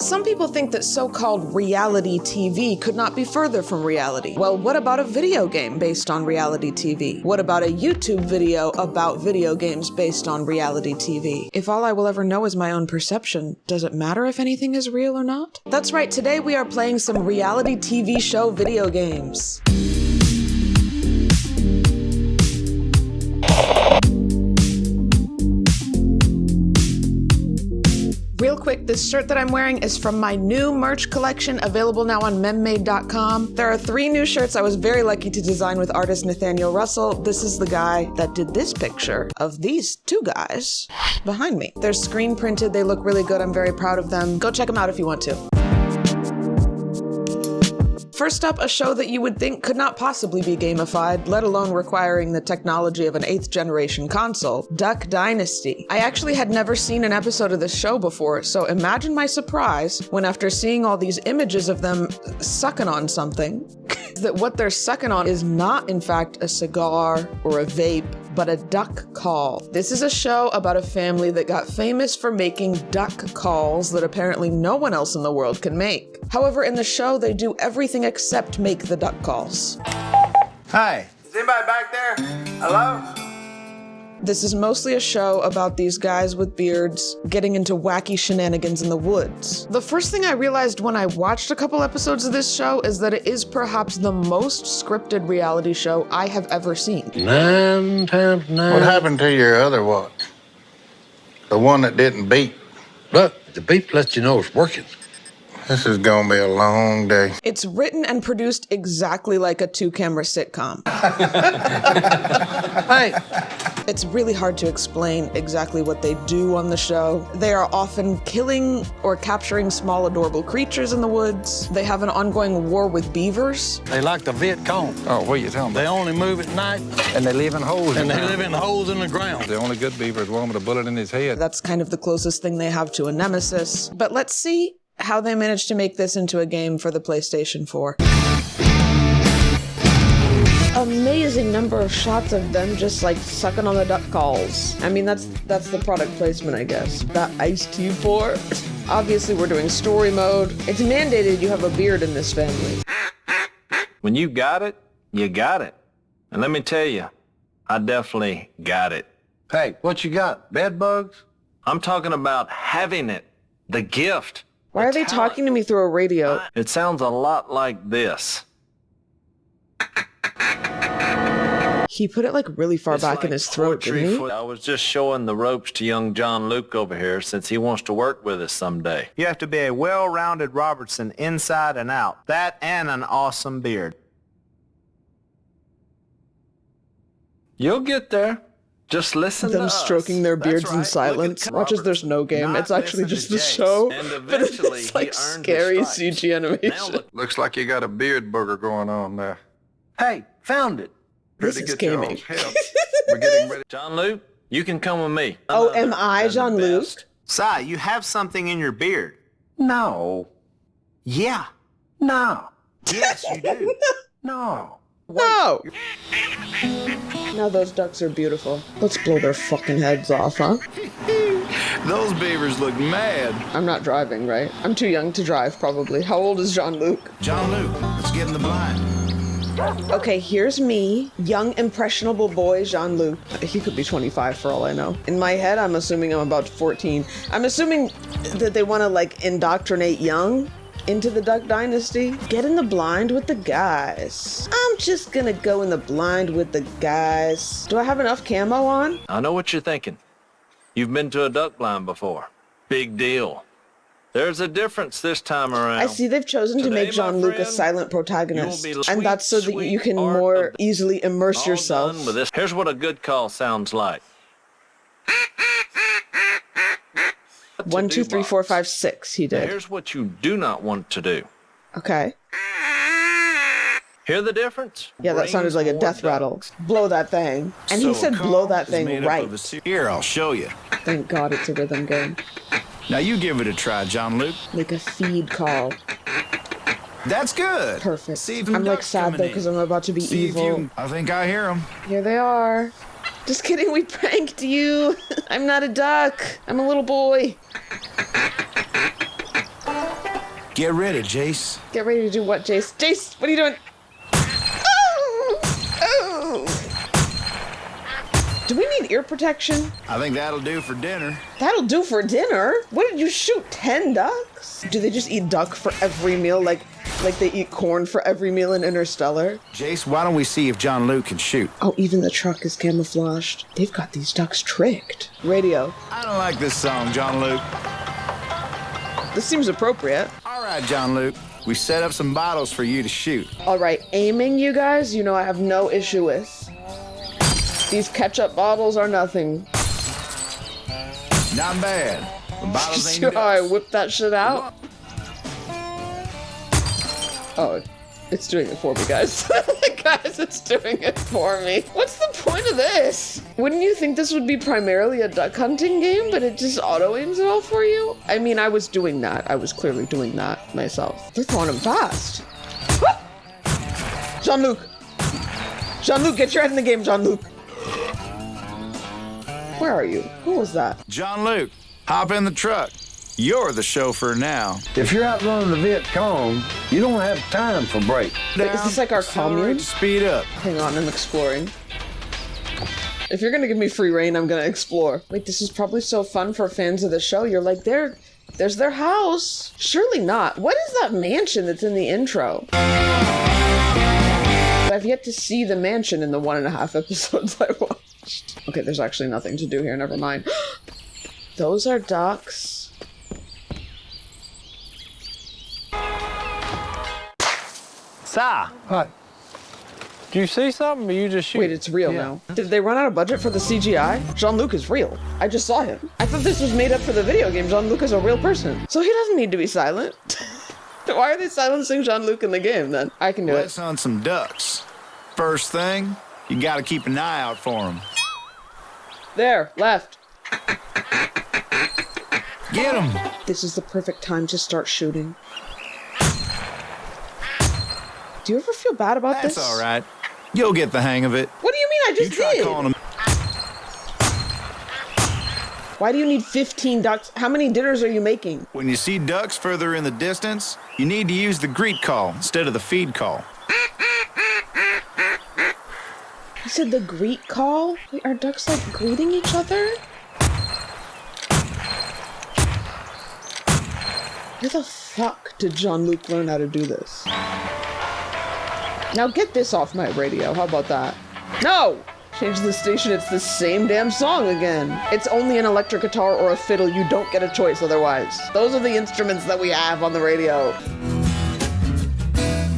Some people think that so-called reality TV could not be further from reality. Well, what about a video game based on reality TV? What about a YouTube video about video games based on reality TV? If all I will ever know is my own perception, does it matter if anything is real or not? That's right, today we are playing some reality TV show video games. Real quick, this shirt that I'm wearing is from my new merch collection, available now on membmade.com. There are 3 new shirts I was very lucky to design with artist Nathaniel Russell. This is the guy that did this picture of these 2 guys behind me. They're screen printed, they look really good, I'm very proud of them. Go check them out if you want to. First up, a show that you would think could not possibly be gamified, let alone requiring the technology of an 8th generation console, Duck Dynasty. I actually had never seen an episode of this show before, so imagine my surprise when after seeing all these images of them sucking on something, that what they're sucking on is not in fact a cigar or a vape, but a duck call. This is a show about a family that got famous for making duck calls that apparently no one else in the world can make. However, in the show, they do everything except make the duck calls. Hi. Is anybody back there? Hello? This is mostly a show about these guys with beards getting into wacky shenanigans in the woods. The first thing I realized when I watched a couple episodes of this show is that it is perhaps the most scripted reality show I have ever seen. 9 times 9. What happened to your other watch? The one that didn't beep? Look, the beep lets you know it's working. This is gonna be a long day. It's written and produced exactly like a 2-camera sitcom. Hey. It's really hard to explain exactly what they do on the show. They are often killing or capturing small adorable creatures in the woods. They have an ongoing war with beavers. They like the Viet Cong. Oh, what are you talking about? They only move at night. And they live in holes. And they live in holes in the ground. The only good beaver is one with a bullet in his head. That's kind of the closest thing they have to a nemesis. But let's see how they managed to make this into a game for the PlayStation 4. Amazing number of shots of them just like sucking on the duck calls. I mean, that's the product placement, I guess. That iced tea pour. Obviously, we're doing story mode. It's mandated you have a beard in this family. When you got it, you got it. And let me tell you, I definitely got it. Hey, what you got? Bed bugs? I'm talking about having it. The gift. Why are they talking to me through a radio? It sounds a lot like this. He put it like really far back in his throat, didn't he? I was just showing the ropes to young John Luke over here since he wants to work with us someday. You have to be a well-rounded Robertson inside and out. That and an awesome beard. You'll get there. Just listen to Them us. stroking their beards That's in right. silence. Look at Watch as there's no game. Not It's actually listen just to the Jace. show. And But eventually it's he like earned his scary stripes. CG animation. Now Looks like you got a beard booger going on there. Hey, found it. This Ready is to get your gaming. own help. We're getting ready. John Luke, you can come with me. Oh, am I Another John and the Luke? best. Si, you have something in your beard. No. Yeah. No. Yes, you do. No. No! Now those ducks are beautiful. Let's blow their fucking heads off, huh? Those beavers look mad. I'm not driving, right? I'm too young to drive, probably. How old is John Luke? John Luke, let's get in the blind. Okay, here's me, young, impressionable boy, Jean-Luc. He could be 25 for all I know. In my head, I'm assuming I'm about 14. I'm assuming that they want to, like, indoctrinate young into the Duck Dynasty. Get in the blind with the guys. I'm just gonna go in the blind with the guys. Do I have enough camo on? I know what you're thinking. You've been to a duck blind before. Big deal. There's a difference this time around. I see they've chosen to Today, make my Jean-Luc a friend, silent protagonist. you'll be And that's so that sweet you can art more of the- easily immerse All yourself. done with this. Here's what a good call sounds like. 1, 2, 3, 4, 5, 6, he Now, did. here's what you do not want to do. Okay. Hear the difference? Yeah, that sounded like a Brings death more rattle. ducks. Blow that thing. And he said blow that thing right. Here, I'll show you. Thank God it's a rhythm game. Now you give it a try, John Luke. Like a feed call. That's good. Perfect. See them I'm like ducks sad coming though in. because I'm about to be See if evil. you... I think I hear them. Here they are. Just kidding, we pranked you. I'm not a duck. I'm a little boy. Get ready, Jace. Get ready to do what, Jace? Jace, what are you doing? Oh! Oh! Do we need ear protection? I think that'll do for dinner. That'll do for dinner? What did you shoot, 10 ducks? Do they just eat duck for every meal, like they eat corn for every meal in Interstellar? Jace, why don't we see if John Luke can shoot? Oh, even the truck is camouflaged. They've got these ducks tricked. Radio. I don't like this song, John Luke. This seems appropriate. All right, John Luke. We set up some bottles for you to shoot. All right, aiming, you guys, you know I have no issue with. These ketchup bottles are nothing. Not bad. The bottles See ain't how I ducks. whip that shit out? Oh, it's doing it for me, guys. Guys, it's doing it for me. What's the point of this? Wouldn't you think this would be primarily a duck hunting game, but it just auto-aims it all for you? I mean, I was doing that. I was clearly doing that myself. They're throwing him fast. Jean-Luc! Jean-Luc, get your head in the game, Jean-Luc. Where are you? Who was that? John Luke, hop in the truck. You're the chauffeur now. If you're out running the Viet Cong, you don't have time for break. Wait, is this like our Accelerate commune? to speed up. Hang on, I'm exploring. If you're gonna give me free reign, I'm gonna explore. Wait, this is probably so fun for fans of the show. You're like, there's their house. Surely not. What is that mansion that's in the intro? I've yet to see the mansion in the 1.5 episodes I watched. Okay, there's actually nothing to do here, never mind. Those are ducks. Si, What? do you see something or you just shoot? Wait, it's real now. Did they run out of budget for the CGI? Jean-Luc is real. I just saw him. I thought this was made up for the video game. Jean-Luc is a real person. So he doesn't need to be silent. Why are they silencing Jean-Luc in the game then? I can do it. Let's hunt some ducks. First thing, you gotta keep an eye out for them. There, left. Get them! This is the perfect time to start shooting. Do you ever feel bad about That's this? all right. You'll get the hang of it. What do you mean I You just try did? calling them. Why do you need 15 ducks? How many dinners are you making? When you see ducks further in the distance, you need to use the greet call instead of the feed call. You said the greet call? Wait, are ducks like greeting each other? Where the fuck did Jean-Luc learn how to do this? Now get this off my radio, how about that? No! Change the station, it's the same damn song again. It's only an electric guitar or a fiddle, you don't get a choice otherwise. Those are the instruments that we have on the radio.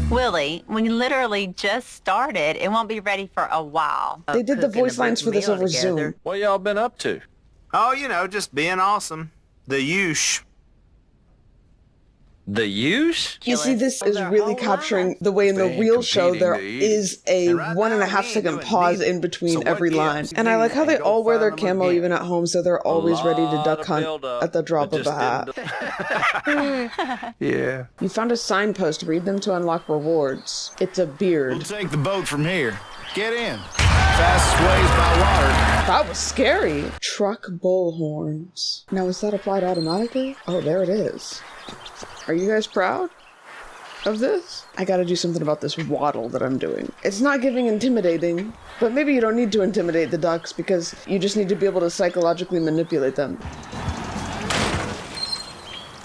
Willie, we literally just started. It won't be ready for a while. They did the Cooking a voice lines for big this meal over together. Zoom. What y'all been up to? Oh, you know, just being awesome. The Yush. The use? You see, this is Their really whole capturing lives. the way in the They ain't real show competing there to eat. is a And right 1.5 now, we ain't second doing pause neither. in between So what every gives line. you And I like how and they go all wear their find 'em camo again. even at home, so they're always ready to duck hunt build-up, at the drop but of a hat. just Yeah. You found a signpost. Read them to unlock rewards. It's a We'll beard. take the boat from here. Get in. Fastest ways by water. That was scary. Truck bullhorns. Now, is that applied automatically? Oh, there it is. Are you guys proud of this? I gotta do something about this waddle that I'm doing. It's not giving intimidating, but maybe you don't need to intimidate the ducks because you just need to be able to psychologically manipulate them.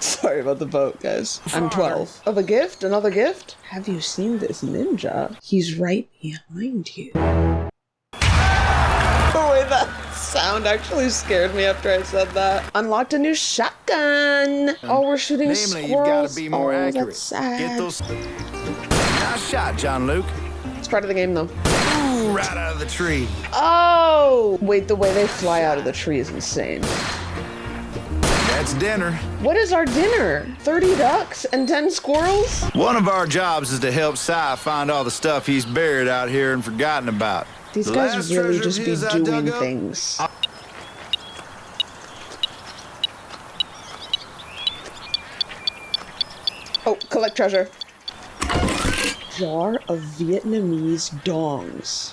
Sorry about the boat, guys. I'm 12. Of a gift? Another gift? Have you seen this ninja? He's right behind you. Oh, wait, that sound actually scared me after I said that. Unlocked a new shotgun. Oh, we're shooting Namely, squirrels. you've got to be more oh, accurate. That's sad. Get those. Nice shot, John Luke. It's part of the game, though. Ooh, right out of the tree. Oh! Wait, the way they fly out of the tree is insane. That's dinner. What is our dinner? 30 ducks and 10 squirrels? One of our jobs is to help Si find all the stuff he's buried out here and forgotten about. These The guys last really treasure just of be his I doing dug up? things. Oh, collect treasure. Jar of Vietnamese dongs.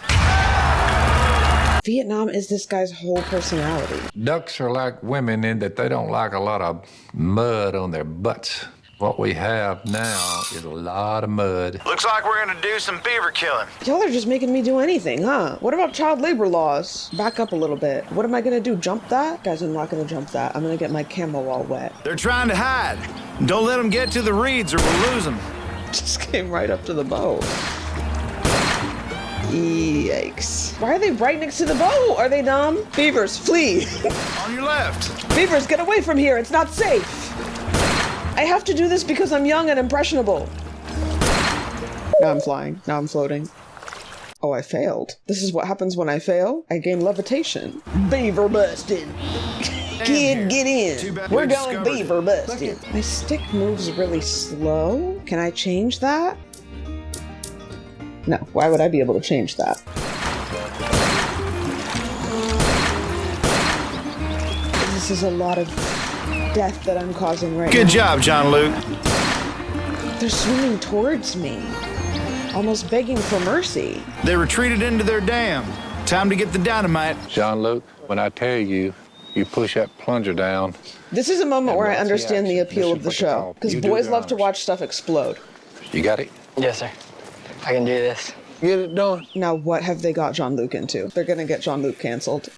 Vietnam is this guy's whole personality. Ducks are like women in that they don't like a lot of mud on their butts. What we have now is a lot of mud. Looks like we're gonna do some beaver killing. Y'all are just making me do anything, huh? What about child labor laws? Back up a little bit. What am I gonna do, jump that? Guys, I'm not gonna jump that. I'm gonna get my camo all wet. They're trying to hide. Don't let them get to the reeds or we'll lose them. Just came right up to the boat. Yikes. Why are they right next to the boat? Are they dumb? Beavers, flee. On your left. Beavers, get away from here. It's not safe. I have to do this because I'm young and impressionable. Now I'm flying. Now I'm floating. Oh, I failed. This is what happens when I fail. I gain levitation. Beaver busting. Kid, get in. We're going beaver busting. My stick moves really slow. Can I change that? No. Why would I be able to change that? This is a lot of death that I'm causing right now. Good job, John Luke. They're swimming towards me, almost begging for mercy. They retreated into their dam. Time to get the dynamite. Jean-Luc, when I tell you, you push that plunger down. This is a moment where I watch the understand the action. appeal Mission of the for show, control. because You do boys the love to honors. watch stuff explode. You got it? Yes, sir. I can do this. Get it done. Now, what have they got Jean-Luc into? They're gonna get Jean-Luc canceled.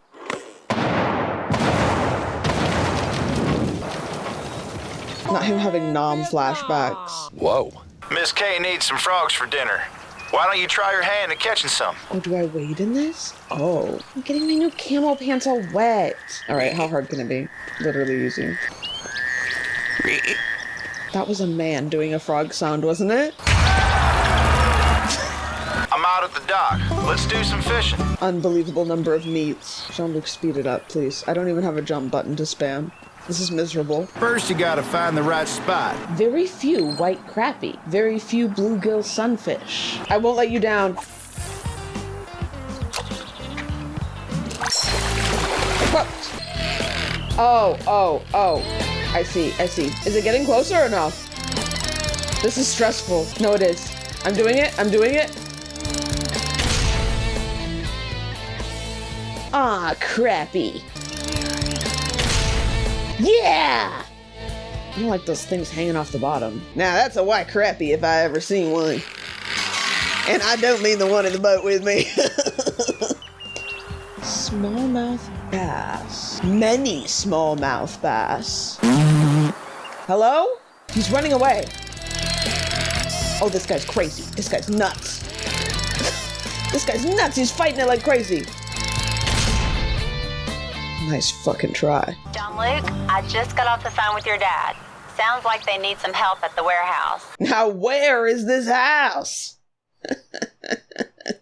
Not him having nom flashbacks. Whoa. Miss K needs some frogs for dinner. Why don't you try your hand at catching some? Oh, do I wade in this? Oh, I'm getting my new camo pants all wet. All right, how hard can it be? Literally easy. That was a man doing a frog sound, wasn't it? I'm out at the dock. Let's do some fishing. Unbelievable number of meats. Jean-Luc, speed it up, please. I don't even have a jump button to spam. This is miserable. First, you gotta find the right spot. Very few white crappie. Very few bluegill sunfish. I won't let you down. Hooked. Oh. I see. Is it getting closer or no? This is stressful. No, it is. I'm doing it. Ah, crappie. Yeah! I don't like those things hanging off the bottom. Now that's a white crappie if I ever seen one. And I don't mean the one in the boat with me. Smallmouth bass. Many smallmouth bass. Hello? He's running away. Oh, this guy's crazy. This guy's nuts. This guy's nuts. He's fighting it like crazy. Nice fucking try. John Luke, I just got off the phone with your dad. Sounds like they need some help at the warehouse. Now where is this house?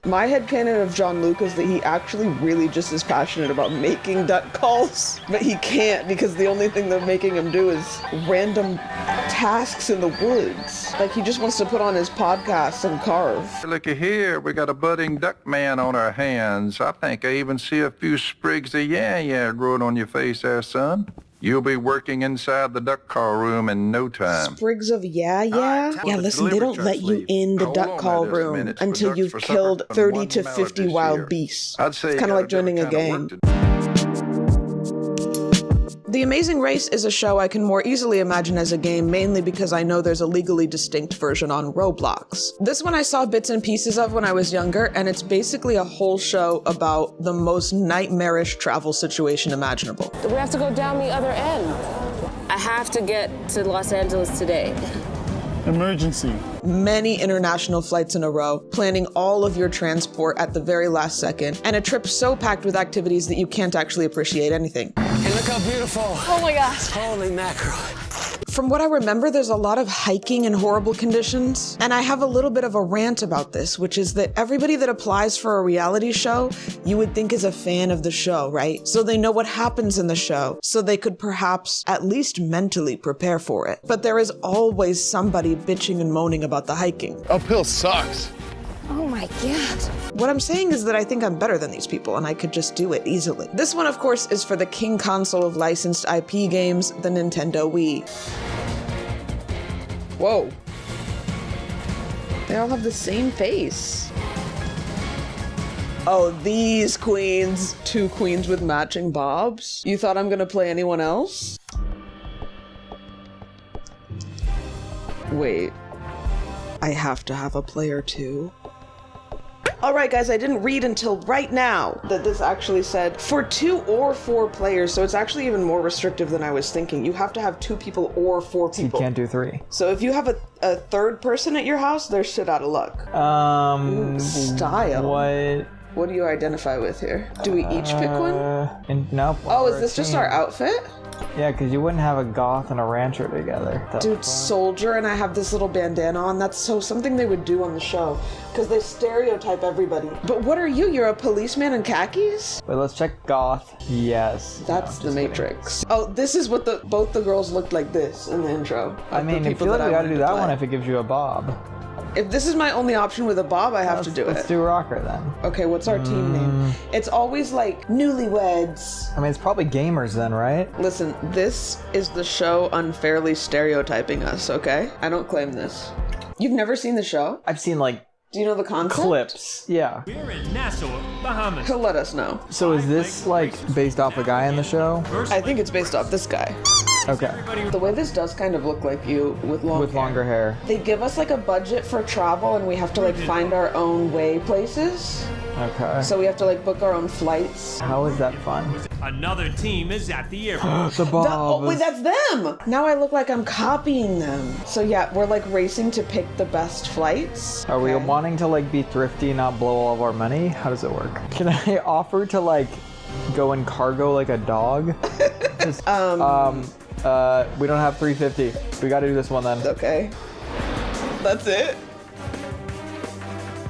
My headcanon of Jean-Luc is that he actually really just is passionate about making duck calls, but he can't because the only thing they're making him do is random tasks in the woods. Like he just wants to put on his podcast and carve. Looky here, we got a budding duck man on our hands. I think I even see a few sprigs of yeah growing on your face there, son. You'll be working inside the duck call room in no time. Sprigs of yeah? right, Yeah, the listen, they don't delivery let trucks you in the leave. duck Hold call on there just a room minute. until Ducks you've for killed supper and 30 one to mallard 50 this wild year. beasts. I'd say It's you kind of got like joining a different kind of game. work to The Amazing Race is a show I can more easily imagine as a game, mainly because I know there's a legally distinct version on Roblox. This one I saw bits and pieces of when I was younger, and it's basically a whole show about the most nightmarish travel situation imaginable. We have to go down the other end. I have to get to Los Angeles today. Emergency. Many international flights in a row, planning all of your transport at the very last second, and a trip so packed with activities that you can't actually appreciate anything. Hey, look how beautiful. Oh my gosh. Holy mackerel. From what I remember, there's a lot of hiking in horrible conditions, and I have a little bit of a rant about this, which is that everybody that applies for a reality show, you would think is a fan of the show, right? So they know what happens in the show, so they could perhaps at least mentally prepare for it. But there is always somebody bitching and moaning about the hiking. Uphill sucks. Oh my God. What I'm saying is that I think I'm better than these people and I could just do it easily. This one, of course, is for the king console of licensed IP games, the Nintendo Wii. Whoa. They all have the same face. Oh, these queens. 2 queens with matching bobs. You thought I'm gonna play anyone else? Wait. I have to have a player too? Alright guys, I didn't read until right now that this actually said for 2 or 4 players, so it's actually even more restrictive than I was thinking. You have to have 2 people or 4 people. You can't do 3. So if you have a third person at your house, they're shit out of luck. Ooh, style. What do you identify with here? Do we each pick one? Nope. Oh, is this just our outfit? Yeah, because you wouldn't have a goth and a rancher together. Dude, soldier, and I have this little bandana on. That's so something they would do on the show. Because they stereotype everybody. But what are you? You're a policeman in khakis? Wait, let's check goth. Yes. That's the Matrix. Oh, this is what both the girls looked like this in the intro. I mean, I feel like we gotta do that one if it gives you a bob. If this is my only option with a bob, I have to do it. Let's do rocker then. Okay, what's our team name? It's always like newlyweds. I mean, it's probably gamers then, right? Listen, this is the show unfairly stereotyping us, okay? I don't claim this. You've never seen the show? I've seen like... Do you know the concept? Clips, yeah. We're in Nassau, Bahamas. He'll let us know. So is this like based off a guy in the show? I think it's based off this guy. Okay. The way this does kind of look like you with longer hair. They give us like a budget for travel and we have to like find our own way places. Okay. So we have to like book our own flights. How is that fun? Another team is at the airport. The Bob. Oh, wait, that's them! Now I look like I'm copying them. So yeah, we're like racing to pick the best flights. Are we wanting to like be thrifty, not blow all of our money? How does it work? Can I offer to like go in cargo like a dog? Just, we don't have 350. We gotta do this one then. Okay. That's it?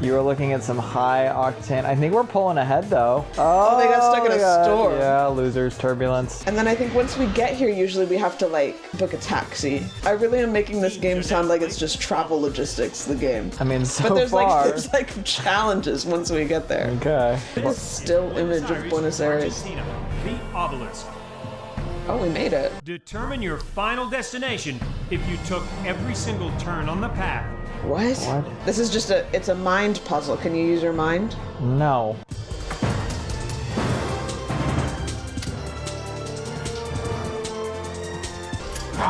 You were looking at some high octane. I think we're pulling ahead though. Oh, they got stuck in a store. Yeah, losers, turbulence. And then I think once we get here, usually we have to like book a taxi. I really am making this game sound like it's just travel logistics, the game. I mean, so but there's far. there's like challenges once we get there. Okay. This still image of Buenos Aires. The obelisk. Oh, we made it. Determine your final destination if you took every single turn on the path. What? This is just it's a mind puzzle. Can you use your mind? No.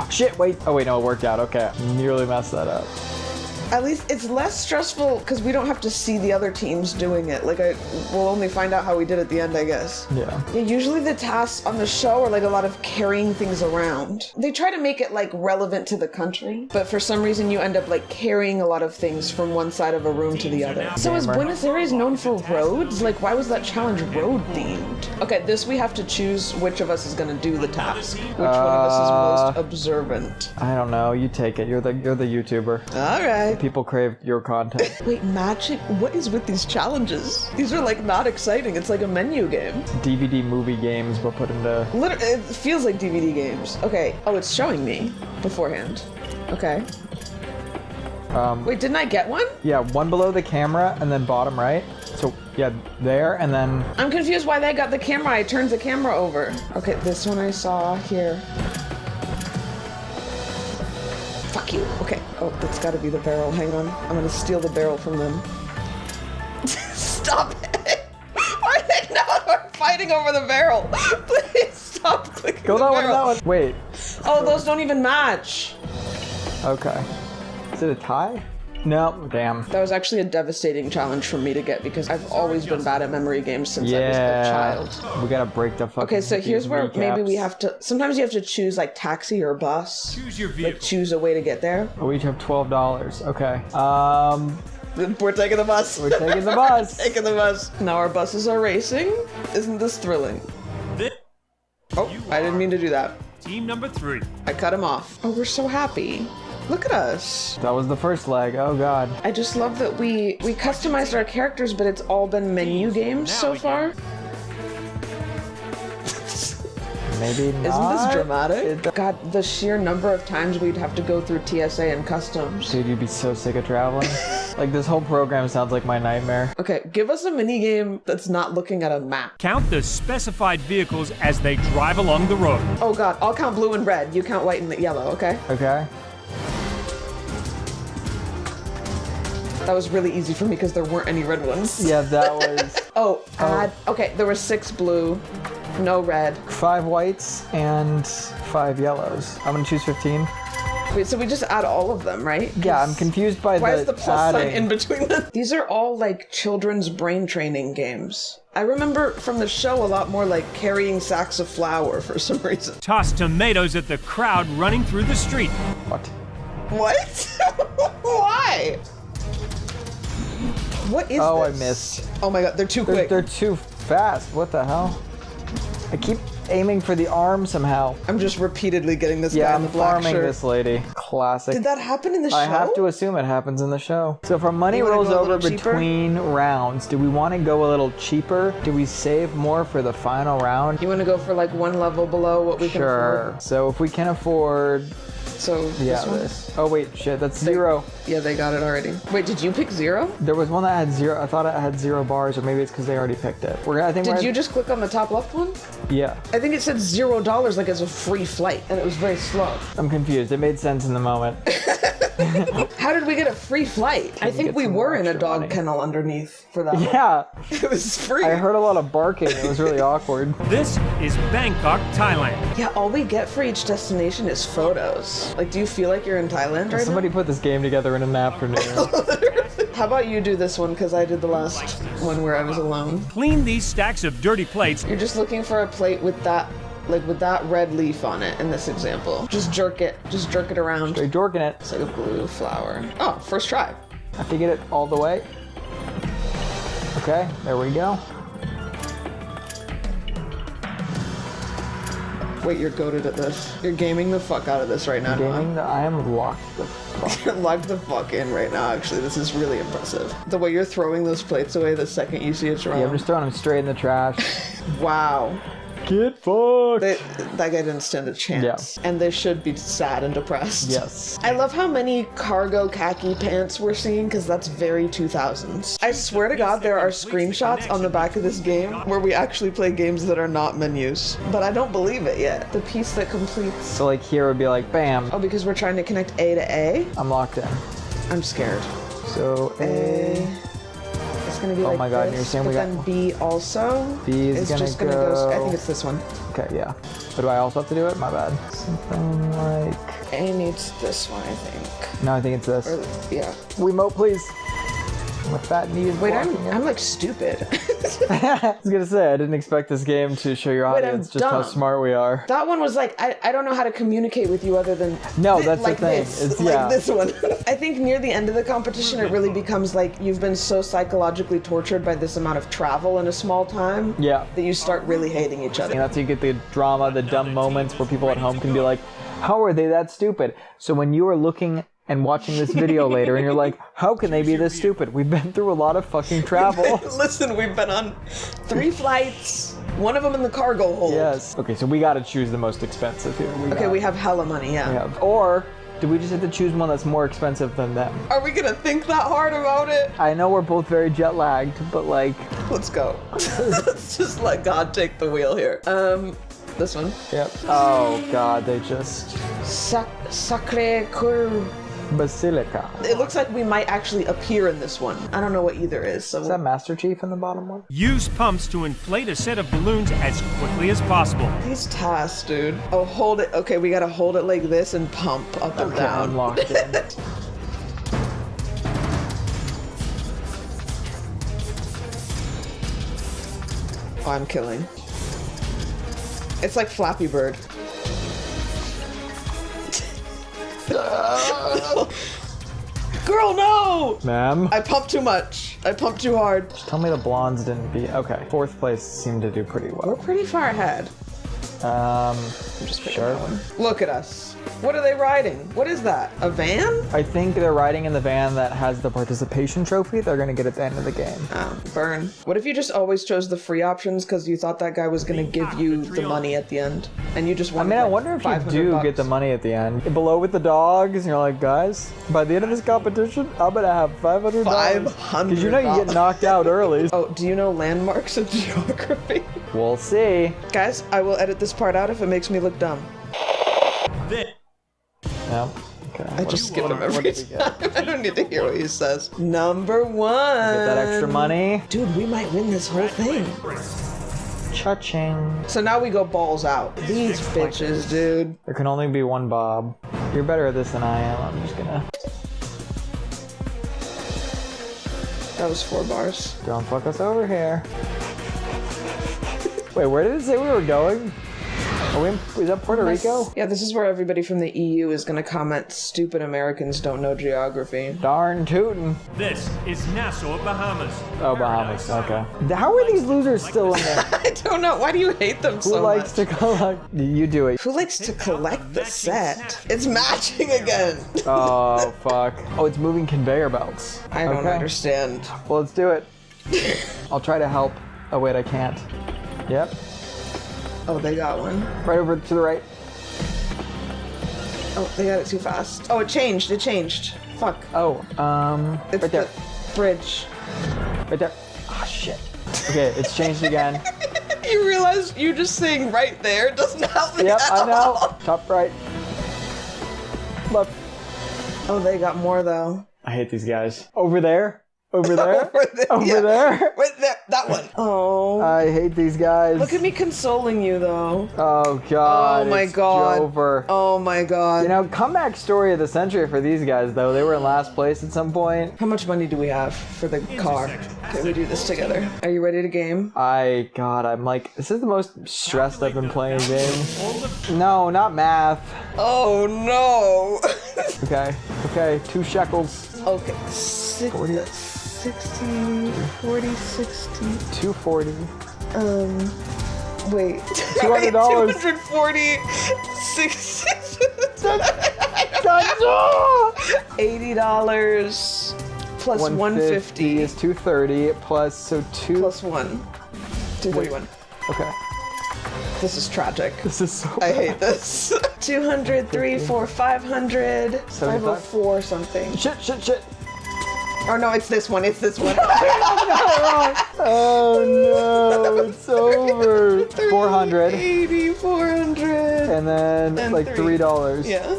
Shit, wait. Oh wait, no, it worked out. Okay. Nearly messed that up. At least it's less stressful because we don't have to see the other teams doing it. Like, we'll only find out how we did at the end, I guess. Yeah. Usually the tasks on the show are like a lot of carrying things around. They try to make it like relevant to the country, but for some reason you end up like carrying a lot of things from one side of a room to the other. So is Buenos Aires known for roads? Like, why was that challenge road themed? Okay, this we have to choose which of us is gonna do the task. Which one of us is most observant? I don't know. You take it. You're the YouTuber. All right. People crave your content. Wait, magic? What is with these challenges? These are like not exciting. It's like a menu game. DVD movie games, but put into... Literally, it feels like DVD games. Okay. Oh, it's showing me beforehand. Okay. Wait, didn't I get one? Yeah, one below the camera and then bottom right. So, yeah, there and then... I'm confused why they got the camera. I turned the camera over. Okay, this one I saw here. Fuck you. Okay. Oh, that's gotta be the barrel. Hang on. I'm gonna steal the barrel from them. Stop it! Why they now we're fighting over the barrel? Please stop clicking Go the that one, barrel. that one. Wait. Oh, those don't even match. Okay. Is it a tie? No, damn. That was actually a devastating challenge for me to get because I've always been bad at memory games since I was a child. We gotta break the fucking... Okay, so here's where recaps. maybe we have to... Sometimes you have to choose like taxi or bus. Choose your vehicle. Like choose a way to get there. We each have $12. Okay. We're taking the bus. We're taking the bus. Taking the bus. Now our buses are racing. Isn't this thrilling? Oh, I didn't mean to do that. Team number 3. I cut him off. Oh, we're so happy. Look at us. That was the first leg. Oh god. I just love that we customized our characters, but it's all been menu games so far. Maybe not. Isn't this dramatic? God, the sheer number of times we'd have to go through TSA and customs. Dude, you'd be so sick of traveling. Like, this whole program sounds like my nightmare. Okay, give us a mini game that's not looking at a map. Count the specified vehicles as they drive along the road. Oh god, I'll count blue and red. You count white and yellow, okay? Okay. That was really easy for me because there weren't any red ones. Yeah, that was... Oh, add... Okay, there were 6 blue, no red. 5 whites and 5 yellows. I'm gonna choose 15. Wait, so we just add all of them, right? Yeah, I'm confused by Why is the plus sign adding. in between them? These are all like children's brain training games. I remember from the show a lot more like carrying sacks of flour for some reason. Toss tomatoes at the crowd running through the street. What? What? Why? What is Oh, this? I missed. Oh my god, they're too quick. They're too fast. What the hell? I keep aiming for the arm somehow. I'm just repeatedly getting this guy Yeah, in I'm the black farming shirt. this lady. Classic. Did that happen in the show? I have to assume it happens in the show. So if our money You wanna rolls go a over little cheaper? between rounds, do we want to go a little cheaper? Do we save more for the final round? You want to go for like one level below what we can Sure. afford? So if we can afford, So yeah, this one? this. Oh wait, shit, that's 0. Yeah, they got it already. Wait, did you pick 0? There was one that had 0. I thought it had 0 bars, or maybe it's because they already picked it. I think. Did you just click on the top left one? Yeah. I think it said $0 like as a free flight, and it was very slow. I'm confused. It made sense in the moment. How did we get a free flight? I think get we some were more in a extra dog money. kennel underneath for that one. Yeah. It was free. I heard a lot of barking. It was really awkward. This is Bangkok, Thailand. Yeah, all we get for each destination is photos. Like, do you feel like you're in Thailand right Somebody put this game together in an afternoon. now? How about you do this one, because I did the last one where I was alone. Clean these stacks of dirty plates. You're just looking for a plate with that, like with that red leaf on it in this example. Just jerk it around. They're jorking it. It's like a blue flower. Oh, first try. I have to get it all the way. Okay, there we go. Wait, you're goated at this. You're gaming the fuck out of this right now. Gaming, I am locked the fuck. You're locked the fuck in right now, actually. This is really impressive. The way you're throwing those plates away the second you see it's wrong. Yeah, I'm just throwing them straight in the trash. Wow. Get fucked! That guy didn't stand a chance. Yeah. And they should be sad and depressed. Yes. I love how many cargo khaki pants we're seeing, because that's very 2000s. I swear to God, there are screenshots on the back of this game where we actually play games that are not menus. But I don't believe it yet. The piece that completes... So like here would be like, bam. Oh, because we're trying to connect A to A? I'm locked in. I'm scared. So A. It's gonna be Oh like my God, this, you're saying but we got- then B also. B is gonna just gonna go. I go- think it's this one. Okay, yeah. But do I also have to do it? My bad. Something like... A needs this one, I think. No, I think it's this. Or, yeah. Remote, please. With that need. Wait, I'm like stupid. I was gonna say, I didn't expect this game to show your Wait, audience I'm just how dumb. smart we are. That one was like, I don't know how to communicate with you other than No, that's like the thing. This, It's, like yeah. this one. I think near the end of the competition, it really becomes like you've been so psychologically tortured by this amount of travel in a small time. Yeah. That you start really hating each other. And that's how you get the drama, the dumb moments where people at home can be like, how are they that stupid? So when you are looking and watching this video later and you're like, how can they be this stupid? We've been through a lot of fucking travel. Listen, we've been on 3 flights, one of them in the cargo hold. Yes. Okay, so we gotta choose the most expensive here. Okay, we have hella money, yeah. we have. Or do we just have to choose one that's more expensive than them? Are we gonna think that hard about it? I know we're both very jet lagged, but like, Let's go. Let's just let God take the wheel here. This one. yep. Oh God, they just Sacré Coeur. Basilica. It looks like we might actually appear in this one. I don't know what either is. So Is that Master Chief in the bottom one? Use pumps to inflate a set of balloons as quickly as possible. these tasks, dude. Oh, hold it. Okay, we gotta hold it like this and pump up and Okay, down. I'm locked in. Oh, I'm killing. It's like Flappy Bird. Girl, no! Ma'am? I pumped too much. I pumped too hard. Tell me the blondes didn't beat. Okay. 4th place seemed to do pretty We're well. pretty far ahead. Just sure. Look at us. What are they riding? What is that? A van? I think they're riding in the van that has the participation trophy. They're gonna get at the end of the game. Oh, burn. What if you just always chose the free options because you thought that guy was gonna give you the money at the end, and you just I wanted mean, I like wonder if you 500 do bucks? get the money at the end. Below with the dogs, and you're like, guys, by the end of this competition, I'm gonna have $500. Because you know you get knocked out early. Oh, do you know landmarks of geography? We'll see. Guys, I will edit this part out if it makes me look dumb. No. Okay. I just skip him what every did we time. get? I don't need to hear what he says. Number 1. Get that extra money. Dude, we might win this whole thing. Cha-ching. So now we go balls out. These bitches, dude. There can only be one Bob. You're better at this than I am. I'm just gonna... That was 4 bars. Don't fuck us over here. Wait, where did it say we were going? Are we in, is that Puerto Rico? Yeah, this is where everybody from the EU is gonna comment, stupid Americans don't know geography. Darn tootin'. This is Nassau, Bahamas. Oh, Bahamas, okay. How are these losers still in there? I don't know, why do you hate them so much? Who likes to collect? You do it. Who likes to collect the set? It's matching again. Oh, fuck. Oh, it's moving conveyor belts. I don't understand. Well, let's do it. I'll try to help. Oh, wait, I can't. Yep. Oh, they got one. Right over to the right. Oh, they got it too fast. Oh, it changed. Fuck. Oh, it's right there. The bridge. Right there. Oh, shit. Okay, it's changed again. You realize you just saying right there doesn't help me Yep, at I know. all. Top right. Left. Oh, they got more though. I hate these guys. Over there. Over there. Over yeah. there. Wait, that one. Oh. I hate these guys. Look at me consoling you though. Oh god. Oh my god. Over. Oh my god. You know, comeback story of the century for these guys though. They were in last place at some point. How much money do we have for the car? Okay, we do this together. Are you ready to game? God, I'm like, this is the most stressed I've been playing a game. No, not math. Oh no. Okay, 2 shekels. Okay, 60, 40, 60. 240. Wait. $200. 240, 60. $80 plus 150 is 230 plus, so 2 plus 1. 231. Okay. This is tragic. This is so bad. I hate this. 200, 3, 4, 500, 504 something. Shit. Oh no, it's this one. Oh no, it's over. 400. 80, 400. And then like $3. Yeah.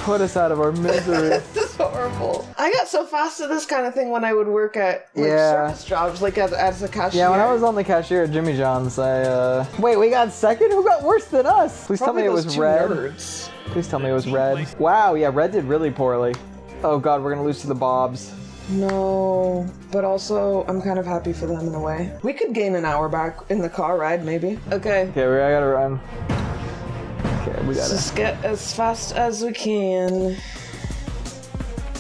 Put us out of our misery. This is horrible. I got so fast at this kind of thing when I would work at service jobs, like as a cashier. Yeah, when I was on the cashier at Jimmy John's, Wait, we got second? Who got worse than us? Please Probably tell me it was red. Nerds. Please tell me it was red. Wow, yeah, red did really poorly. Oh god, we're gonna lose to the Bobs. No, but also I'm kind of happy for them in a way. We could gain an hour back in the car ride, maybe. Okay. Okay, I gotta run. Okay, we gotta. Just get as fast as we can.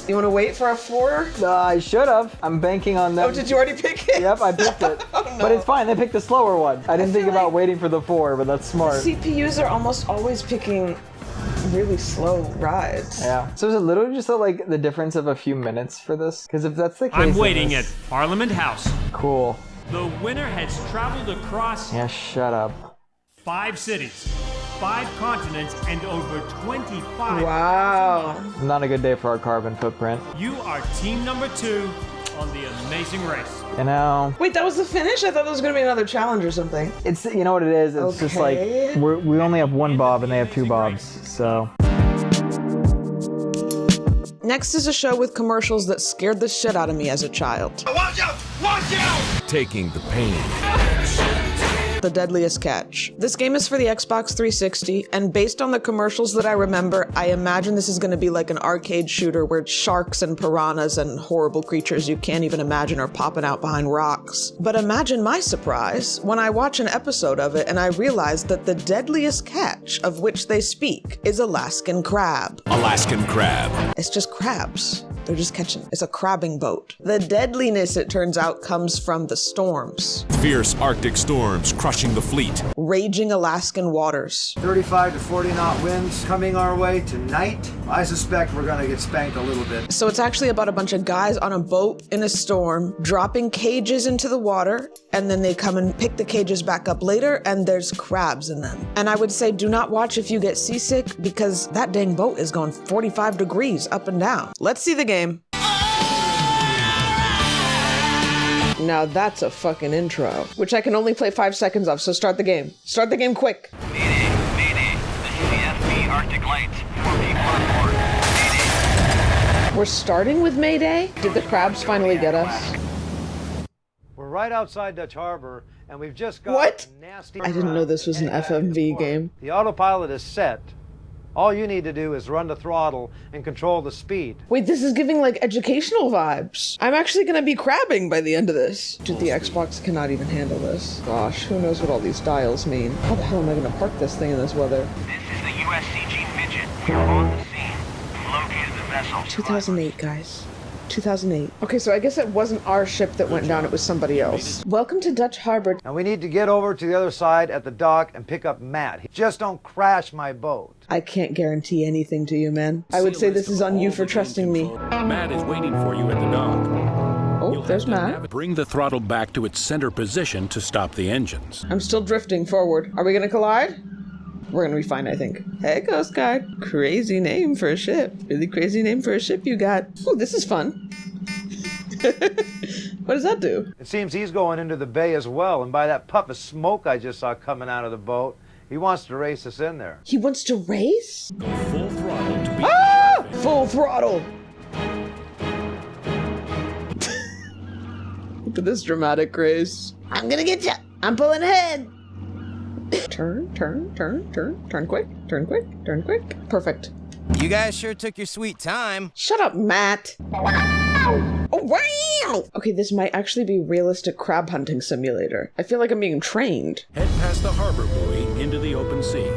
You want to wait for a 4? I should have. I'm banking on them. Oh, did you already pick it? Yep, I picked it. Oh, no. But it's fine. They picked the slower one. I didn't think about waiting for the 4, but that's smart. CPUs are almost always picking really slow rides. Yeah. So is it literally just like the difference of a few minutes for this? Because if that's the case, I'm waiting at Parliament House. Cool. The winner has traveled across Yeah, shut up. 5 cities, 5 continents, and over 25. Wow. Not a good day for our carbon footprint. You are team number 2 on the amazing race. You know. Wait, that was the finish? I thought there was going to be another challenge or something. It's, you know what it is? It's just like, we only have 1 Bob and they have 2 Bobs, so. Next is a show with commercials that scared the shit out of me as a child. Watch out! Watch out! Taking the pain. The Deadliest Catch. This game is for the Xbox 360, and based on the commercials that I remember, I imagine this is going to be like an arcade shooter where sharks and piranhas and horrible creatures you can't even imagine are popping out behind rocks. But imagine my surprise when I watch an episode of it and I realize that the deadliest catch of which they speak is Alaskan crab. Alaskan crab. It's just crabs. They're just catching. It's a crabbing boat. The deadliness, it turns out, comes from the storms. Fierce Arctic storms crushing the fleet. Raging Alaskan waters. 35 to 40 knot winds coming our way tonight. I suspect we're gonna get spanked a little bit. So it's actually about a bunch of guys on a boat in a storm, dropping cages into the water, and then they come and pick the cages back up later, and there's crabs in them. And I would say do not watch if you get seasick, because that dang boat is going 45 degrees up and down. Let's see the game. Now that's a fucking intro, which I can only play 5 seconds of, so start the game. Start the game quick. Mayday, mayday. This is the FB Arctic Lights. 4P Mayday. We're starting with Mayday? Did the crabs finally get us? We're right outside Dutch Harbor, and we've just got a nasty. I didn't know this was an FMV game. The autopilot is set. All you need to do is run the throttle and control the speed. Wait, this is giving like educational vibes. I'm actually gonna be crabbing by the end of this. Dude, the Xbox cannot even handle this. Gosh, who knows what all these dials mean? How the hell am I gonna park this thing in this weather? This is the USCG Midget. We're on the scene. We've located the vessel. 2008, guys. 2008. Okay, so I guess it wasn't our ship that went down, it was somebody else. Welcome to Dutch Harbor. And we need to get over to the other side at the dock and pick up Matt. Just don't crash my boat. I can't guarantee anything to you, man. I would say this is on you for trusting me. Matt is waiting for you at the dock. Oh, there's Matt. Bring the throttle back to its center position to stop the engines. I'm still drifting forward. Are we gonna collide? We're gonna be fine, I think. Hey, Coast Guard. Crazy name for a ship. Really crazy name for a ship you got. Ooh, this is fun. What does that do? It seems he's going into the bay as well, and by that puff of smoke I just saw coming out of the boat, he wants to race us in there. He wants to race? Go full throttle to beat Ah! Full throttle! Look at this dramatic race. I'm gonna get ya! I'm pulling ahead! Turn quick, turn quick, turn quick. Perfect. You guys sure took your sweet time. Shut up, Matt. Oh, wow! Okay, this might actually be realistic crab hunting simulator. I feel like I'm being trained. Head past the harbor buoy into the open sea.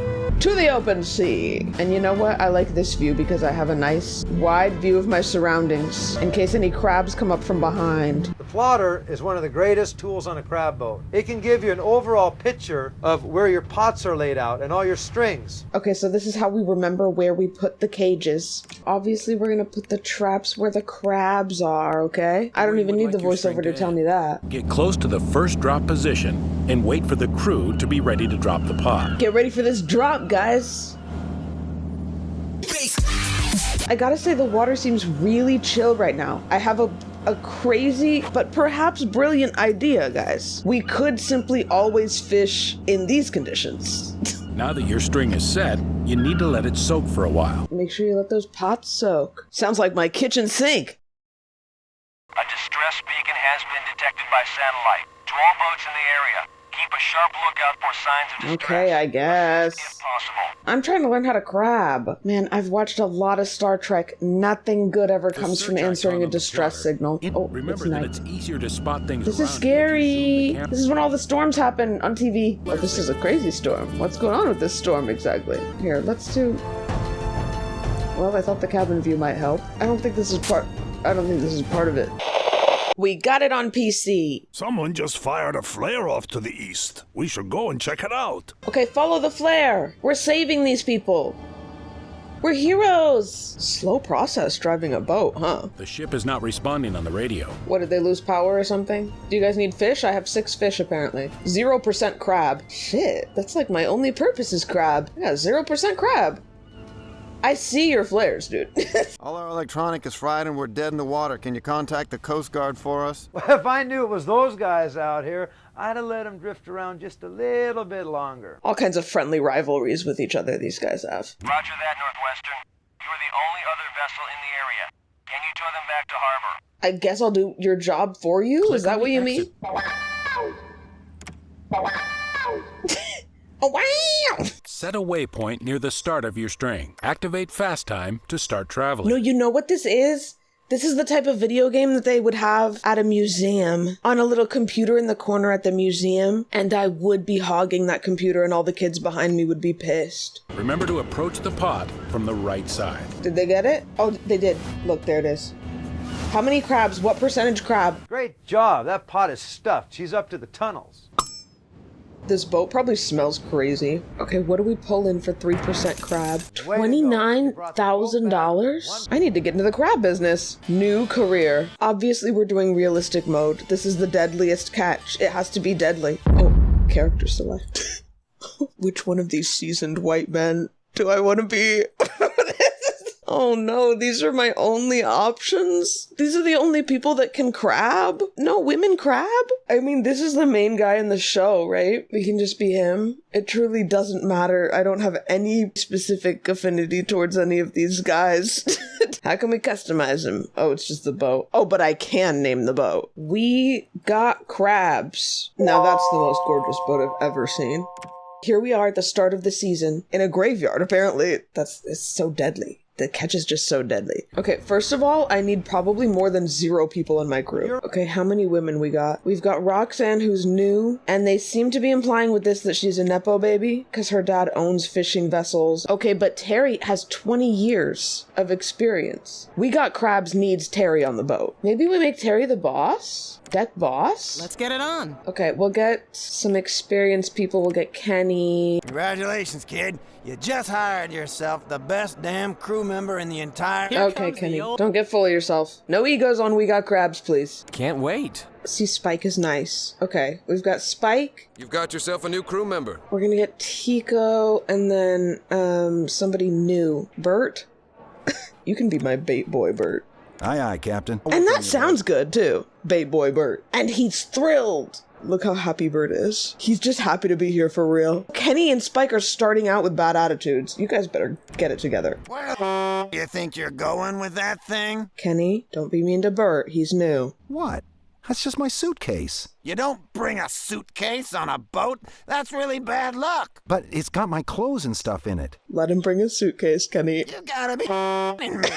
To the open sea. And you know what? I like this view because I have a nice wide view of my surroundings in case any crabs come up from behind. The plotter is one of the greatest tools on a crab boat. It can give you an overall picture of where your pots are laid out and all your strings. Okay, so this is how we remember where we put the cages. Obviously, we're gonna put the traps where the crabs are, okay? I don't even need the voiceover to tell me that. Get close to the first drop position and wait for the crew to be ready to drop the pot. Get ready for this drop, guys. I gotta say, the water seems really chill right now. I have a crazy but perhaps brilliant idea, guys. We could simply always fish in these conditions. Now that your string is set, you need to let it soak for a while. Make sure you let those pots soak. Sounds like my kitchen sink. A distress beacon has been detected by satellite. To all boats in the area, keep a sharp lookout for signs of distress. Okay, I guess. If possible. I'm trying to learn how to crab. Man, I've watched a lot of Star Trek. Nothing good ever comes from answering a distress signal. Oh, remember that it's easier to spot things. This is scary. This is when all the storms happen on TV. Oh, this is a crazy storm. What's going on with this storm exactly? Here, let's do... Well, I thought the cabin view might help. I don't think this is part of it. We got it on PC. Someone just fired a flare off to the east. We should go and check it out. Okay, follow the flare. We're saving these people. We're heroes. Slow process driving a boat, huh? The ship is not responding on the radio. What, did they lose power or something? Do you guys need fish? I have 6 fish, apparently. 0% crab. Shit, that's like my only purpose is crab. Yeah, 0% crab. I see your flares, dude. All our electronic is fried and we're dead in the water. Can you contact the Coast Guard for us? Well, if I knew it was those guys out here, I'd have let them drift around just a little bit longer. All kinds of friendly rivalries with each other these guys have. Roger that, Northwestern. You are the only other vessel in the area. Can you tow them back to harbor? I guess I'll do your job for you? Is that what you mean? Oh, wow! Set a waypoint near the start of your string. Activate fast time to start traveling. No, you know what this is? This is the type of video game that they would have at a museum, on a little computer in the corner at the museum, and I would be hogging that computer and all the kids behind me would be pissed. Remember to approach the pot from the right side. Did they get it? Oh, they did. Look, there it is. How many crabs? What percentage crab? Great job. That pot is stuffed. She's up to the tunnels. This boat probably smells crazy. Okay, what do we pull in for 3% crab? $29,000? I need to get into the crab business. New career. Obviously, we're doing realistic mode. This is the deadliest catch. It has to be deadly. Oh, character select. Which one of these seasoned white men do I want to be? Oh no, these are my only options? These are the only people that can crab? No women crab? I mean, this is the main guy in the show, right? We can just be him. It truly doesn't matter. I don't have any specific affinity towards any of these guys. How can we customize him? Oh, it's just the boat. Oh, but I can name the boat. We got crabs. Now that's the most gorgeous boat I've ever seen. Here we are at the start of the season in a graveyard. Apparently, it's so deadly. The catch is just so deadly. Okay, first of all, I need probably more than 0 people in my crew. Okay, how many women we got? We've got Roxanne, who's new, and they seem to be implying with this that she's a Nepo baby because her dad owns fishing vessels. Okay, but Terry has 20 years of experience. We got Krabs needs Terry on the boat. Maybe we make Terry the boss? Deck boss? Let's get it on. Okay, we'll get some experienced people. We'll get Kenny. Congratulations, kid. You just hired yourself the best damn crew member in the entire... Okay, Kenny, don't get full of yourself. No egos on We Got Krabs, please. Can't wait. See, Spike is nice. Okay, we've got Spike. You've got yourself a new crew member. We're gonna get Tico, and then, somebody new. Bert? You can be my bait boy, Bert. Aye, aye, Captain. And that sounds good, too. Bait boy Bert. And he's thrilled. Look how happy Bert is. He's just happy to be here for real. Kenny and Spike are starting out with bad attitudes. You guys better get it together. Where you think you're going with that thing? Kenny, don't be mean to Bert. He's new. What? That's just my suitcase. You don't bring a suitcase on a boat. That's really bad luck. But it's got my clothes and stuff in it. Let him bring his suitcase, Kenny. You gotta be in me.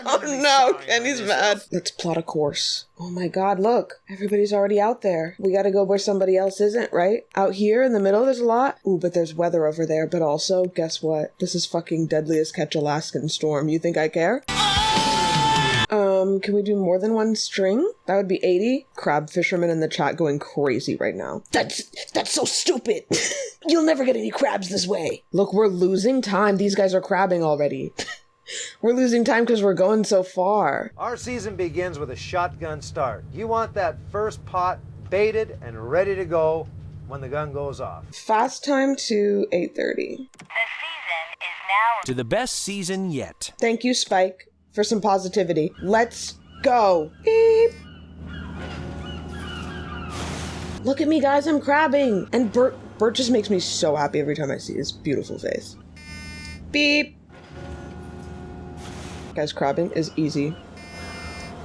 Oh no, Kenny's mad. Let's plot a course. Oh my god, look. Everybody's already out there. We gotta go where somebody else isn't, right? Out here in the middle, there's a lot. Ooh, but there's weather over there. But also, guess what? This is fucking deadliest catch Alaskan storm. You think I care? Can we do more than one string? That would be 80. Crab fishermen in the chat going crazy right now. That's so stupid. You'll never get any crabs this way. Look, we're losing time. These guys are crabbing already. We're losing time because we're going so far. Our season begins with a shotgun start. You want that first pot baited and ready to go when the gun goes off. Fast time to 8:30. The season is now... To the best season yet. Thank you, Spike, for some positivity. Let's go. Beep. Look at me, guys. I'm crabbing. And Bert just makes me so happy every time I see his beautiful face. Beep. Guys, crabbing is easy.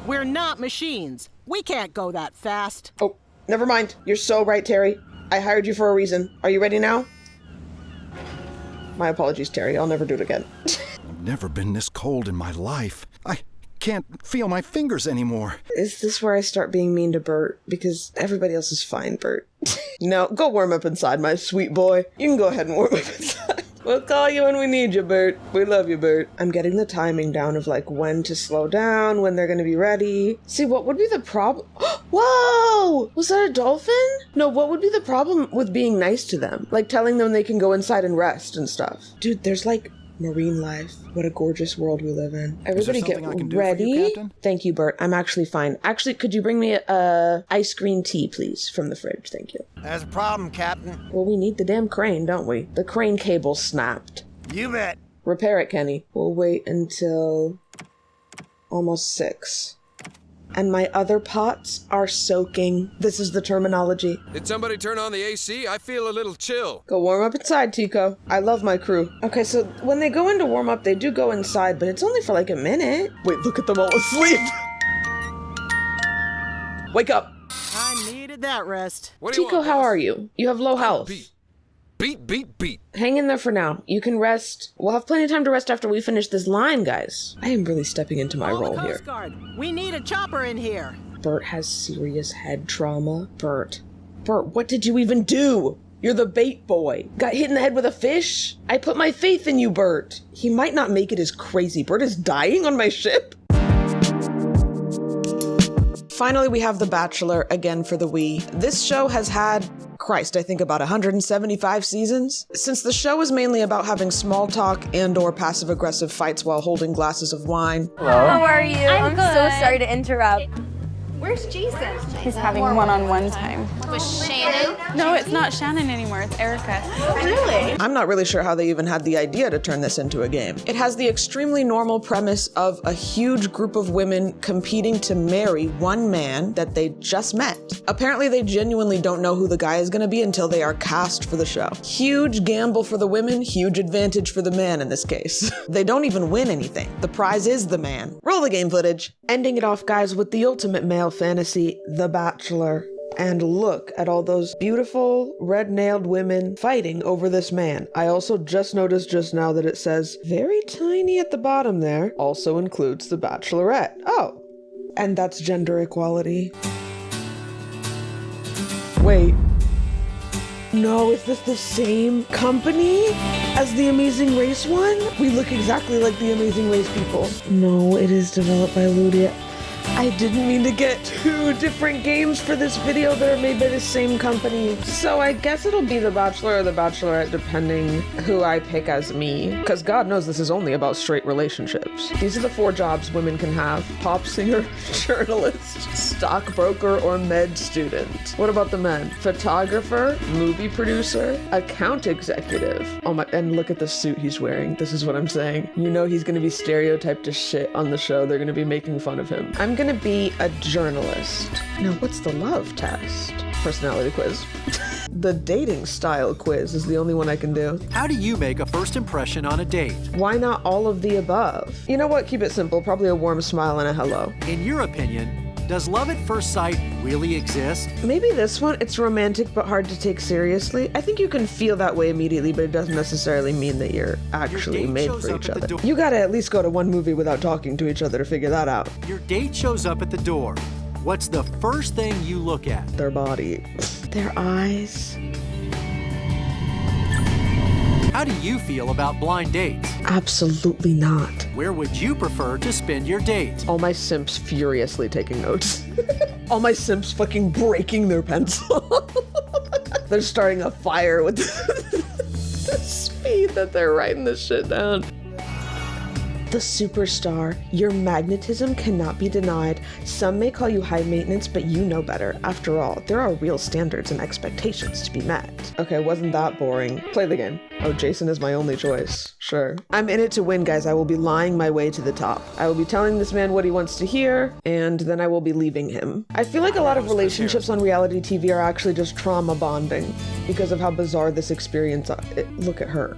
We're not machines. We can't go that fast. Oh, never mind. You're so right, Terry. I hired you for a reason. Are you ready now? My apologies, Terry. I'll never do it again. I've never been this cold in my life. I can't feel my fingers anymore. Is this where I start being mean to Bert? Because everybody else is fine, Bert. No, go warm up inside, my sweet boy. You can go ahead and warm up inside. We'll call you when we need you, Bert. We love you, Bert. I'm getting the timing down of like when to slow down, when they're gonna be ready. See, what would be the problem? Whoa! Was that a dolphin? No, what would be the problem with being nice to them? Like telling them they can go inside and rest and stuff. Dude, there's like marine life. What a gorgeous world we live in. Everybody get ready. You, Thank you, Bert. I'm actually fine. Actually, could you bring me a ice green tea, please, from the fridge? Thank you. There's a problem, Captain. Well, we need the damn crane, don't we? The crane cable snapped. You bet. Repair it, Kenny. We'll wait until almost 6. And my other pots are soaking. This is the terminology. Did somebody turn on the AC? I feel a little chill. Go warm up inside, Tico. I love my crew. Okay, so when they go in to warm up, they do go inside, but it's only for like a minute. Wait, look at them all asleep. Wake up. I needed that rest. Tico, how are you? You have low health. Beat. Hang in there for now. You can rest. We'll have plenty of time to rest after we finish this line, guys. I am really stepping into my role here. Coast Guard. We need a chopper in here. Bert has serious head trauma. Bert, what did you even do? You're the bait boy. Got hit in the head with a fish? I put my faith in you, Bert. He might not make it as crazy. Bert is dying on my ship? Finally, we have The Bachelor again for the Wii. This show has had, Christ, I think about 175 seasons. Since the show is mainly about having small talk and/or passive-aggressive fights while holding glasses of wine. Hello. How are you? I'm so sorry to interrupt. Where's Jason? He's having one-on-one time. With Shannon? No, it's not Shannon anymore. It's Erica. Oh, really? I'm not really sure how they even had the idea to turn this into a game. It has the extremely normal premise of a huge group of women competing to marry one man that they just met. Apparently, they genuinely don't know who the guy is going to be until they are cast for the show. Huge gamble for the women, huge advantage for the man in this case. They don't even win anything. The prize is the man. Roll the game footage. Ending it off, guys, with the ultimate male fantasy, The Bachelor. And look at all those beautiful red-nailed women fighting over this man. I also just noticed just now that it says very tiny at the bottom there. Also includes the Bachelorette. Oh, and that's gender equality. Wait. No, is this the same company as the Amazing Race one? We look exactly like the Amazing Race people. No, it is developed by Ludia. I didn't mean to get two different games for this video that are made by the same company. So I guess it'll be the Bachelor or the Bachelorette depending who I pick as me. Because God knows this is only about straight relationships. These are the 4 jobs women can have. Pop singer, journalist, stockbroker, or med student. What about the men? Photographer, movie producer, account executive. Oh my, and look at the suit he's wearing. This is what I'm saying. You know he's gonna be stereotyped as shit on the show. They're gonna be making fun of him. I'm gonna be a journalist. Now, what's the love test? Personality quiz. The dating style quiz is the only one I can do. How do you make a first impression on a date? Why not all of the above? You know what? Keep it simple. Probably a warm smile and a hello. In your opinion, does love at first sight really exist? Maybe this one, it's romantic but hard to take seriously. I think you can feel that way immediately, but it doesn't necessarily mean that you're actually made for each other. You gotta at least go to one movie without talking to each other to figure that out. Your date shows up at the door. What's the first thing you look at? Their body. Their eyes. How do you feel about blind dates? Absolutely not. Where would you prefer to spend your date? All my simps furiously taking notes. All my simps fucking breaking their pencil. They're starting a fire with the speed that they're writing this shit down. The superstar. Your magnetism cannot be denied. Some may call you high maintenance, but you know better. After all, there are real standards and expectations to be met. Okay, wasn't that boring? Play the game. Oh, Jason is my only choice. Sure. I'm in it to win, guys. I will be lying my way to the top. I will be telling this man what he wants to hear, and then I will be leaving him. I feel like a lot of relationships on reality TV are actually just trauma bonding because of how bizarre this experience is. Look at her.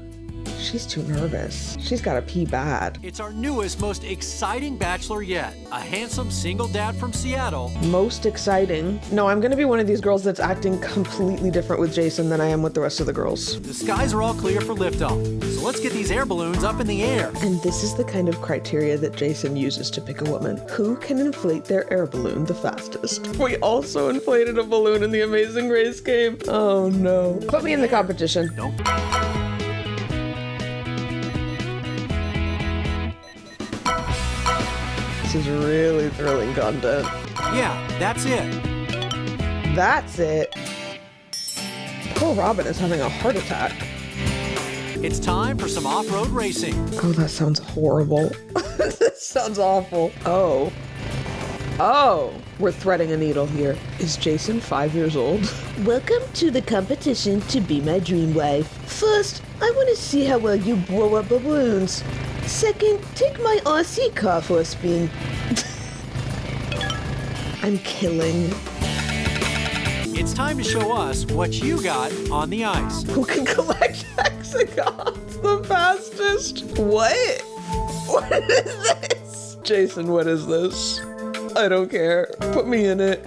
She's too nervous. She's gotta pee bad. It's our newest, most exciting bachelor yet. A handsome single dad from Seattle. Most exciting. No, I'm gonna be one of these girls that's acting completely different with Jason than I am with the rest of the girls. The skies are all clear for liftoff, so let's get these air balloons up in the air. And this is the kind of criteria that Jason uses to pick a woman. Who can inflate their air balloon the fastest? We also inflated a balloon in the Amazing Race game. Oh no. Put me in the competition. Nope. This is really thrilling content. Yeah, that's it. That's it. Poor Robin is having a heart attack. It's time for some off-road racing. Oh, that sounds horrible. This sounds awful. Oh. Oh, we're threading a needle here. Is Jason 5 years old? Welcome to the competition to be my dream wife. First, I want to see how well you blow up balloons. Second, take my RC car for a spin. I'm killing. It's time to show us what you got on the ice. Who can collect hexagons the fastest? What? What is this? Jason, what is this? I don't care. Put me in it.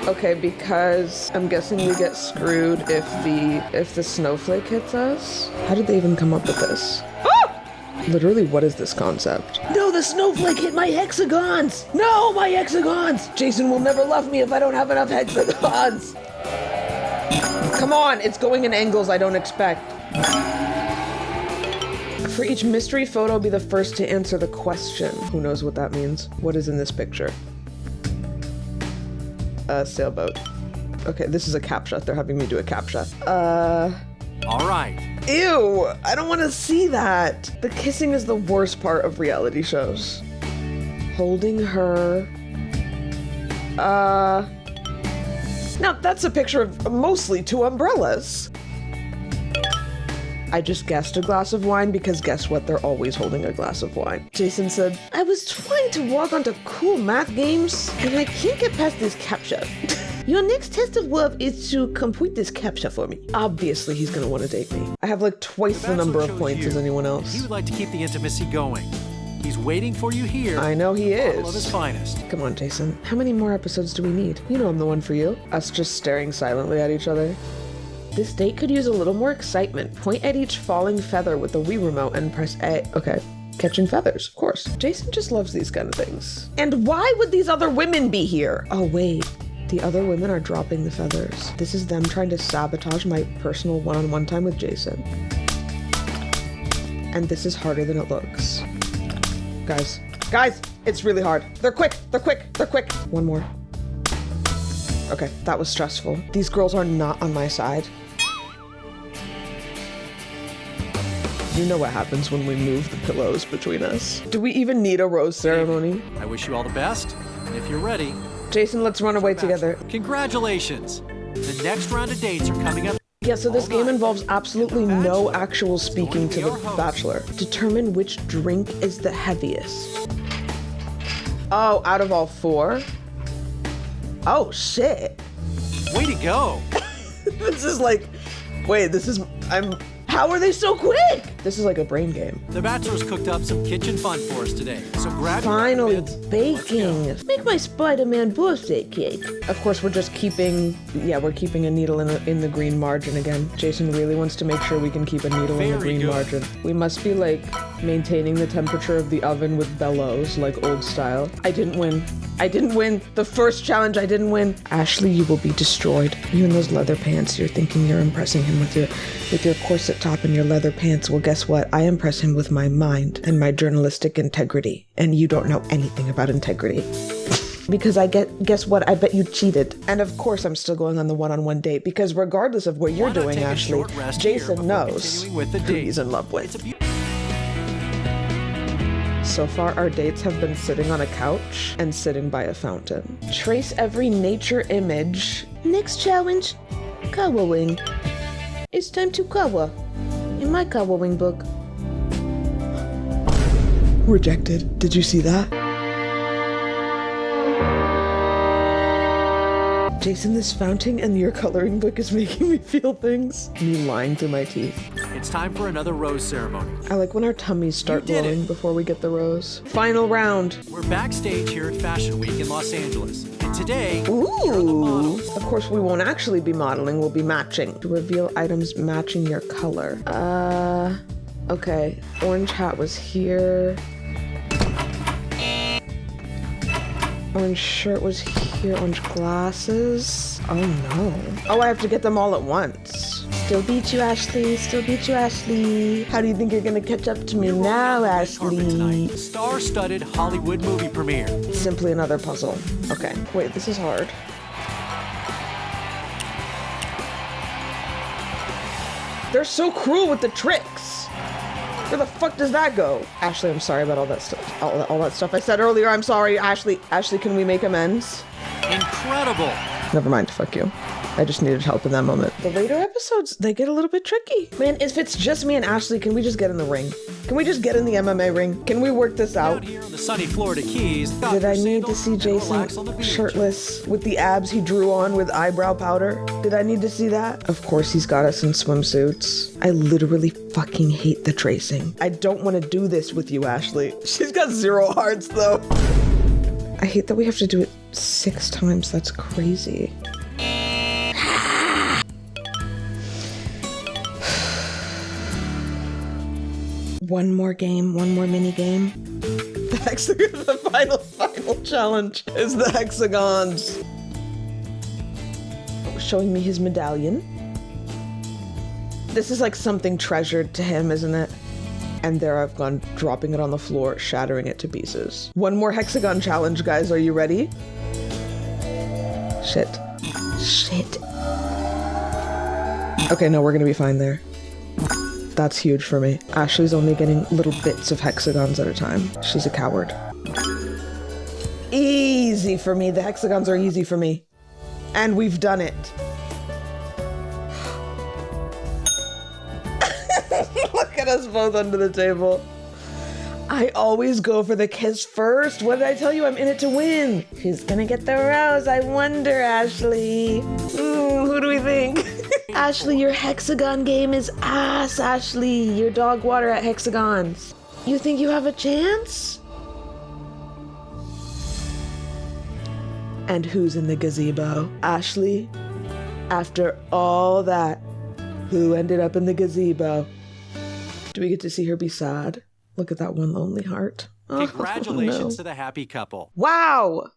Okay, because I'm guessing we get screwed if the snowflake hits us. How did they even come up with this? Ah! Literally, what is this concept? No, the snowflake hit my hexagons! No, my hexagons! Jason will never love me if I don't have enough hexagons! Come on, it's going in angles I don't expect. For each mystery photo, be the first to answer the question. Who knows what that means? What is in this picture? A sailboat. Okay, this is a CAPTCHA. They're having me do a CAPTCHA. All right. Ew, I don't want to see that. The kissing is the worst part of reality shows. Holding her. Now that's a picture of mostly 2 umbrellas. I just guessed a glass of wine because guess what? They're always holding a glass of wine. Jason said, I was trying to walk onto cool math games and I can't get past this CAPTCHA. Your next test of love is to complete this CAPTCHA for me. Obviously, he's gonna want to date me. I have like twice the number of points as anyone else. He would like to keep the intimacy going. He's waiting for you here. I know he is. Bottle of his finest. Come on, Jason. How many more episodes do we need? You know I'm the one for you. Us just staring silently at each other. This date could use a little more excitement. Point at each falling feather with the Wii remote and press A. Okay. Catching feathers, of course. Jason just loves these kind of things. And why would these other women be here? Oh, wait. The other women are dropping the feathers. This is them trying to sabotage my personal one-on-one time with Jason. And this is harder than it looks. Guys, it's really hard. They're quick. One more. Okay, that was stressful. These girls are not on my side. You know what happens when we move the pillows between us. Do we even need a rose ceremony? I wish you all the best. And if you're ready, Jason, let's run away together. Congratulations. The next round of dates are coming up. Yeah, so this game involves absolutely no actual speaking to the bachelor. Determine which drink is the heaviest. Oh, out of all 4? Oh, shit. Way to go. This is like, wait, how are they so quick? This is like a brain game. The Bachelor's cooked up some kitchen fun for us today, so grab Finally, baking. Make my Spider-Man birthday cake. Of course, we're just keeping a needle in the green margin again. Jason really wants to make sure we can keep a needle in the green margin. We must be like maintaining the temperature of the oven with bellows, like old style. I didn't win. The first challenge, I didn't win. Ashley, you will be destroyed. You in those leather pants, you're thinking you're impressing him with your corset top and your leather pants. Well, guess what? I impress him with my mind and my journalistic integrity. And you don't know anything about integrity. Because guess what? I bet you cheated. And of course, I'm still going on the one-on-one date because regardless of what you're doing, Ashley, Jason knows who he's in love with. So far, our dates have been sitting on a couch and sitting by a fountain. Trace every nature image. Next challenge, cowering. It's time to cower. In my cowering book. Rejected. Did you see that? Jason, this fountain and your coloring book is making me feel things. Me lying through my teeth. It's time for another rose ceremony. I like when our tummies start blowing before we get the rose. Final round. We're backstage here at Fashion Week in Los Angeles. And today, ooh, of course we won't actually be modeling, we'll be matching. To reveal items matching your color. Okay. Orange hat was here. Orange shirt was here. Orange glasses. Oh no. Oh, I have to get them all at once. Still beat you, Ashley. Still beat you, Ashley. How do you think you're gonna catch up to me now, Ashley? Star-studded Hollywood movie premiere. Simply another puzzle. Okay. Wait, this is hard. They're so cruel with the tricks. Where the fuck does that go? Ashley, I'm sorry about all that stuff. All that stuff I said earlier. I'm sorry, Ashley. Ashley, can we make amends? Incredible. Never mind. Fuck you. I just needed help in that moment. The later episodes, they get a little bit tricky. Man, if it's just me and Ashley, can we just get in the ring? Can we just get in the MMA ring? Can we work this out? Out here on the sunny Florida Keys. Did I need to see Jason shirtless with the abs he drew on with eyebrow powder? Did I need to see that? Of course he's got us in swimsuits. I literally fucking hate the tracing. I don't want to do this with you, Ashley. She's got 0 hearts though. I hate that we have to do it 6 times. That's crazy. One more game, one more mini game. The final challenge is the hexagons. Showing me his medallion. This is like something treasured to him, isn't it? And there I've gone, dropping it on the floor, shattering it to pieces. One more hexagon challenge, guys. Are you ready? Shit. Okay, no, we're gonna be fine there. That's huge for me. Ashley's only getting little bits of hexagons at a time. She's a coward. Easy for me. The hexagons are easy for me. And we've done it. Look at us both under the table. I always go for the kiss first. What did I tell you? I'm in it to win. Who's gonna get the rose? I wonder, Ashley. Who do we think? Ashley, your hexagon game is ass, Ashley. You're dog water at hexagons. You think you have a chance? And who's in the gazebo? Ashley? After all that, who ended up in the gazebo? Do we get to see her be sad? Look at that one lonely heart. Congratulations no. to the happy couple. Wow!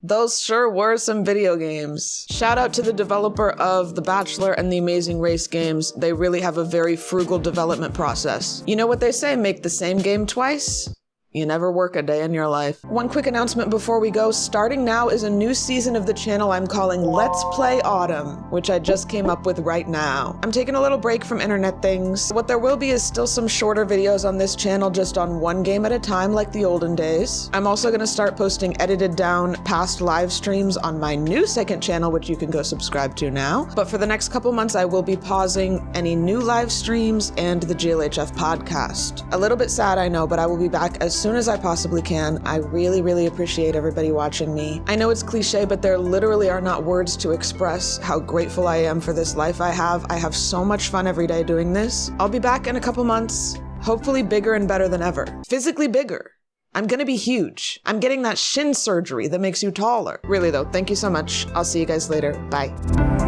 Those sure were some video games. Shout out to the developer of The Bachelor and The Amazing Race games. They really have a very frugal development process. You know what they say, make the same game twice? You never work a day in your life. One quick announcement before we go. Starting now is a new season of the channel I'm calling Let's Play Autumn, which I just came up with right now. I'm taking a little break from internet things. What there will be is still some shorter videos on this channel just on one game at a time like the olden days. I'm also going to start posting edited down past live streams on my new second channel, which you can go subscribe to now. But for the next couple months, I will be pausing any new live streams and the GLHF podcast. A little bit sad, I know, but I will be back as soon as I possibly can. I really, really appreciate everybody watching me. I know it's cliche, but there literally are not words to express how grateful I am for this life I have. I have so much fun every day doing this. I'll be back in a couple months, hopefully bigger and better than ever. Physically bigger. I'm gonna be huge. I'm getting that shin surgery that makes you taller. Really though, thank you so much. I'll see you guys later. Bye.